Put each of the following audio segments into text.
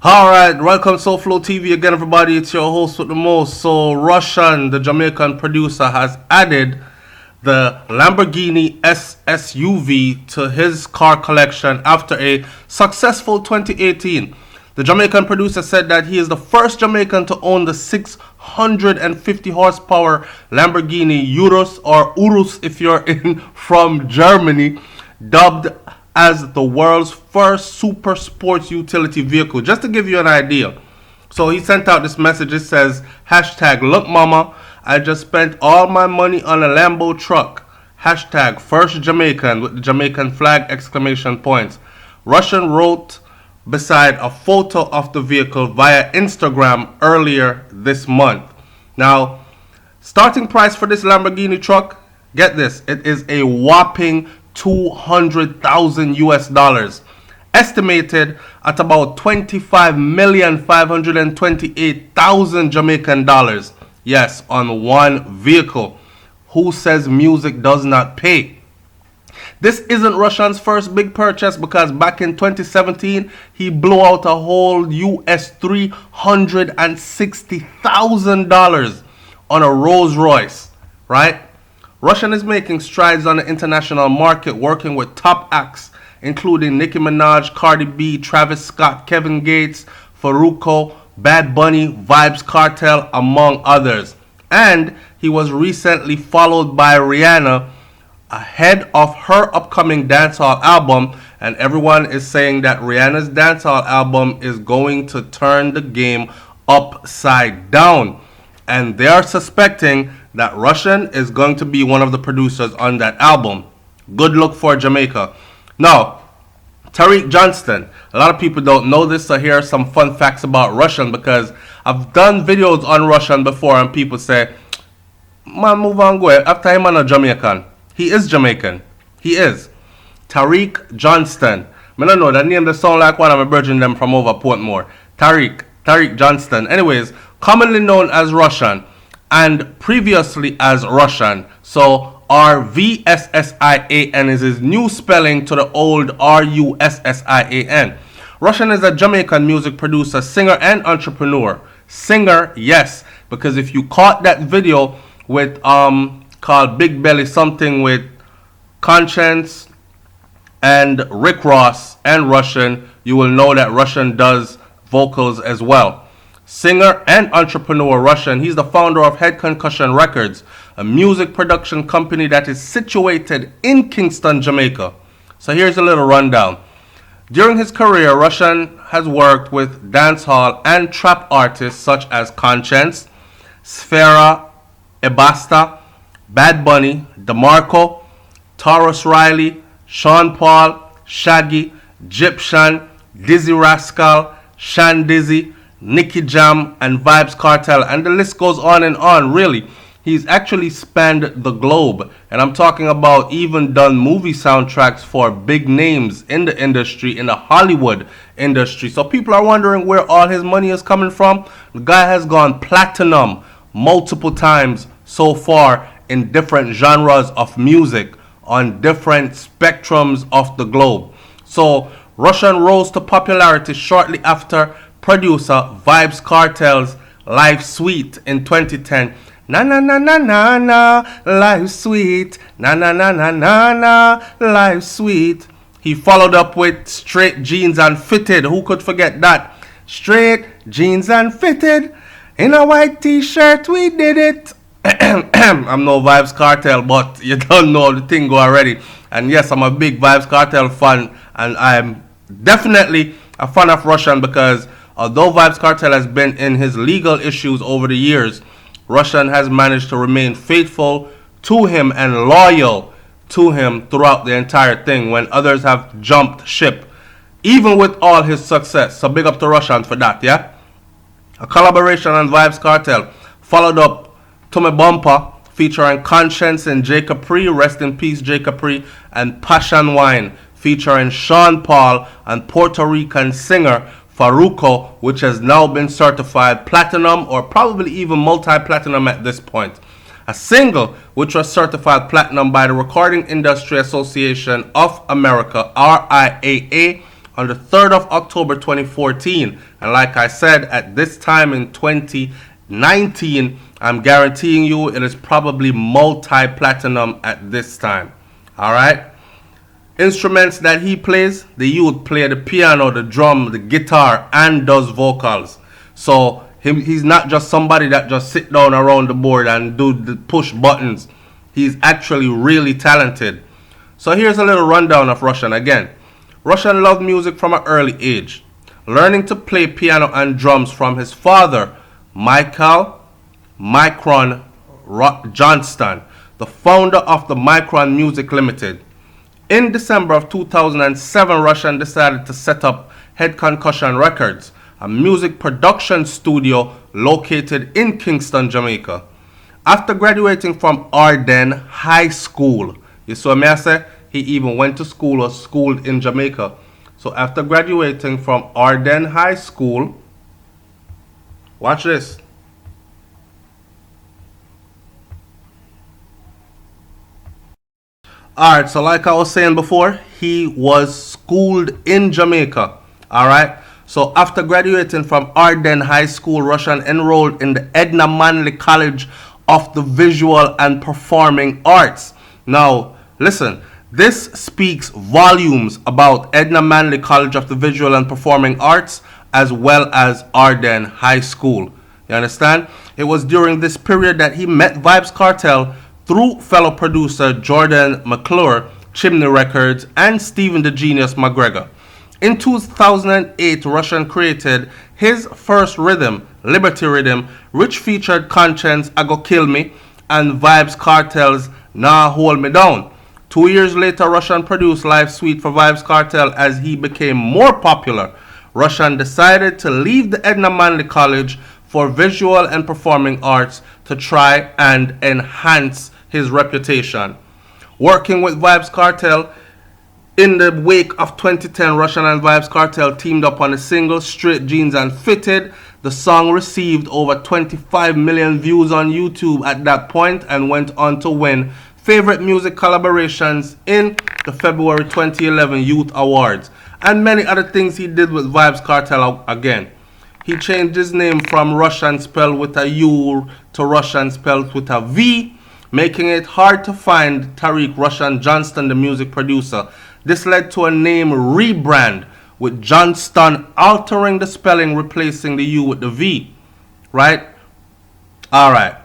Alright, welcome to Flow TV again, everybody. It's your host with the most. So, Russian, the Jamaican producer, has added the Lamborghini SSUV to his car collection after a successful 2018. The Jamaican producer said that he is the first Jamaican to own the 650 horsepower Lamborghini Urus, or Urus if you're in from Germany, dubbed as the world's first super sports utility vehicle. Just to give you an idea. So he sent out this message. It says, hashtag look mama, I just spent all my money on a Lambo truck. Hashtag first Jamaican with the Jamaican flag exclamation points. Russian wrote beside a photo of the vehicle via Instagram earlier this month. Now, starting price for this Lamborghini truck, get this, it is a whopping 200,000 US dollars, estimated at about 25,528,000 Jamaican dollars. Yes, on one vehicle. Who says music does not pay? This isn't Russian's first big purchase, because back in 2017 he blew out a whole US $360,000 on a Rolls Royce, right? Russian is making strides on the international market, working with top acts including Nicki Minaj, Cardi B, Travis Scott, Kevin Gates, Farruko, Bad Bunny, Vybz Kartel, among others. And he was recently followed by Rihanna ahead of her upcoming dancehall album, and everyone is saying that Rihanna's dancehall album is going to turn the game upside down. And they are suspecting that Russian is going to be one of the producers on that album. Good luck for Jamaica. Now, Tariq Johnston. A lot of people don't know this, so here are some fun facts about Russian, because I've done videos on Russian before and people say, man, move on, go ahead. After him, I'm a Jamaican. He is Jamaican. He is. Tariq Johnston. I don't know, that name does sound like one of my brethren them from over Portmore. Tariq Johnston. Anyways, commonly known as Russian and previously as Russian. So RVSSIAN is his new spelling to the old RUSSIAN. Russian is a Jamaican music producer, singer, and entrepreneur. Singer, yes, because if you caught that video with called Big Belly something with Conscience and Rick Ross and Russian, you will know that Russian does vocals as well. Singer and entrepreneur Russian, he's the founder of Head Concussion Records, a music production company that is situated in Kingston, Jamaica. So here's a little rundown. During his career, Russian has worked with dancehall and trap artists such as Conscience, Sfera, Ebasta, Bad Bunny, DeMarco, Taurus Riley, Sean Paul, Shaggy, Gyptian, Dizzy Rascal, Shan Dizzy, Nicky Jam, and Vybz Kartel, and the list goes on and on. Really, he's actually spanned the globe, and I'm talking about even done movie soundtracks for big names in the industry, in the Hollywood industry. So people are wondering where all his money is coming from. The guy has gone platinum multiple times so far in different genres of music on different spectrums of the globe. So Russian rose to popularity shortly after producer Vybz Kartel's Life Sweet in 2010. Na na na na na na, Life Sweet. Na na na na na na, Life Sweet. He followed up with Straight Jeans and Fitted. Who could forget that? Straight Jeans and Fitted. In a white t-shirt, we did it. I'm no Vybz Kartel, but you don't know the thing go already. And yes, I'm a big Vybz Kartel fan, and I'm definitely a fan of Russian, because although Vybz Kartel has been in his legal issues over the years, Russian has managed to remain faithful to him and loyal to him throughout the entire thing when others have jumped ship, even with all his success. So big up to Russian for that, yeah? A collaboration on Vybz Kartel followed up to Me Bumper featuring Conscience and J. Capri, rest in peace J. Capri, and Passion Wine featuring Sean Paul and Puerto Rican singer Farruko, which has now been certified platinum or probably even multi-platinum at this point. A single which was certified platinum by the Recording Industry Association of America, RIAA, on the 3rd of October 2014. And like I said, at this time in 2019, I'm guaranteeing you it is probably multi-platinum at this time. Alright? Instruments that he plays, the youth play the piano, the drum, the guitar, and does vocals. So he's not just somebody that just sit down around the board and do the push buttons. He's actually really talented. So here's a little rundown of Rushan again. Rushan loved music from an early age, learning to play piano and drums from his father, Michael Micron Johnston, the founder of the Micron Music Limited. In December of 2007, Rushan decided to set up Head Concussion Records, a music production studio located in Kingston, Jamaica. After graduating from Arden High School, you saw me I say he even went to school or schooled in Jamaica. So after graduating from Arden High School, watch this. Alright, so like I was saying before, he was schooled in Jamaica. Alright, so after graduating from Arden High School, Rushan enrolled in the Edna Manley College of the Visual and Performing Arts. Now, listen, this speaks volumes about Edna Manley College of the Visual and Performing Arts as well as Arden High School. You understand? It was during this period that he met Vybz Kartel through fellow producer Jordan McClure, Chimney Records, and Stephen the Genius McGregor. In 2008, Rushan created his first rhythm, Liberty Rhythm, which featured Conscience, I Go Kill Me, and Vybz Kartel's Nah Hold Me Down. 2 years later, Rushan produced Live Suite for Vybz Kartel. As he became more popular, Rushan decided to leave the Edna Manley College for Visual and Performing Arts to try and enhance his reputation. Working with Vybz Kartel, in the wake of 2010, Rushan and Vybz Kartel teamed up on the single Straight Jeans and Fitted. The song received over 25 million views on YouTube at that point and went on to win Favorite Music Collaborations in the February 2011 Youth Awards, and many other things he did with Vybz Kartel again. He changed his name from Rushan spelled with a U to Rushan spelled with a V, making it hard to find Tariq Rushan Johnston, the music producer. This led to a name rebrand, with Johnston altering the spelling, replacing the U with the V. Right? Alright.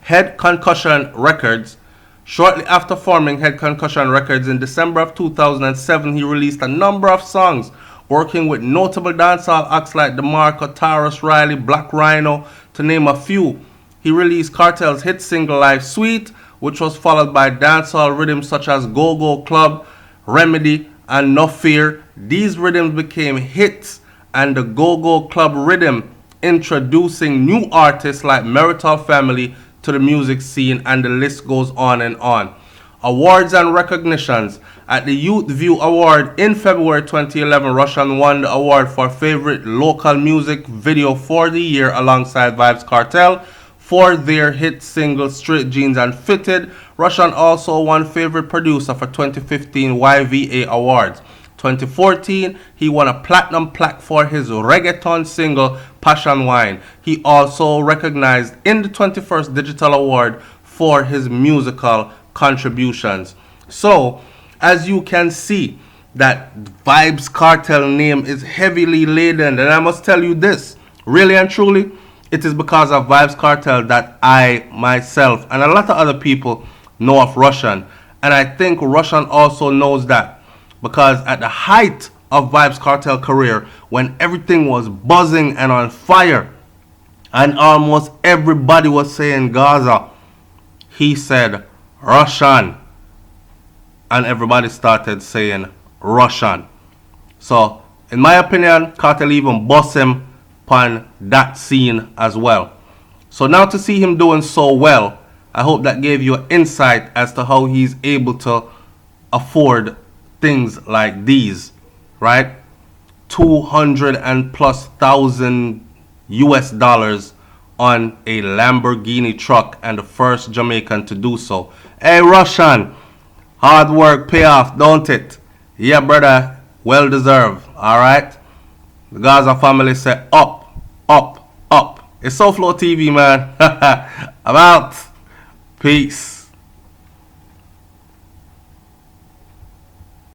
Head Concussion Records. Shortly after forming Head Concussion Records in December of 2007, he released a number of songs, working with notable dancehall acts like DeMarco, Tarrus Riley, Black Rhino, to name a few. He released Kartel's hit single Live Suite, which was followed by dancehall rhythms such as Go Go Club, Remedy, and No Fear. These rhythms became hits, and the Go Go Club rhythm introducing new artists like Marital Family to the music scene, and the list goes on and on. Awards and recognitions. At the Youth View Award in February 2011, Rushan won the award for Favorite Local Music Video for the year alongside Vybz Kartel for their hit single Straight Jeans and Fitted. Rushan also won Favorite Producer for 2015 YVA Awards. 2014, he won a platinum plaque for his reggaeton single Passion Wine. He also recognized in the 21st Digital Award for his musical contributions. So, as you can see, that Vybz Kartel name is heavily laden, and I must tell you this, really and truly, it is because of Vybz Kartel that I myself and a lot of other people know of Rushan, and I think Rushan also knows that, because at the height of Vybz Kartel career, when everything was buzzing and on fire and almost everybody was saying Gaza, he said Rushan, and everybody started saying Rushan. So in my opinion, Kartel even boss him on that scene as well. So now to see him doing so well, I hope that gave you an insight as to how he's able to afford things like these, right? 200 and plus thousand US dollars on a Lamborghini truck, and the first Jamaican to do so. Hey Rushan, hard work pay off, don't it? Yeah brother, Well deserved. Alright? The Gaza family say up, up, up. It's SoFlo TV, man. I'm out. Peace.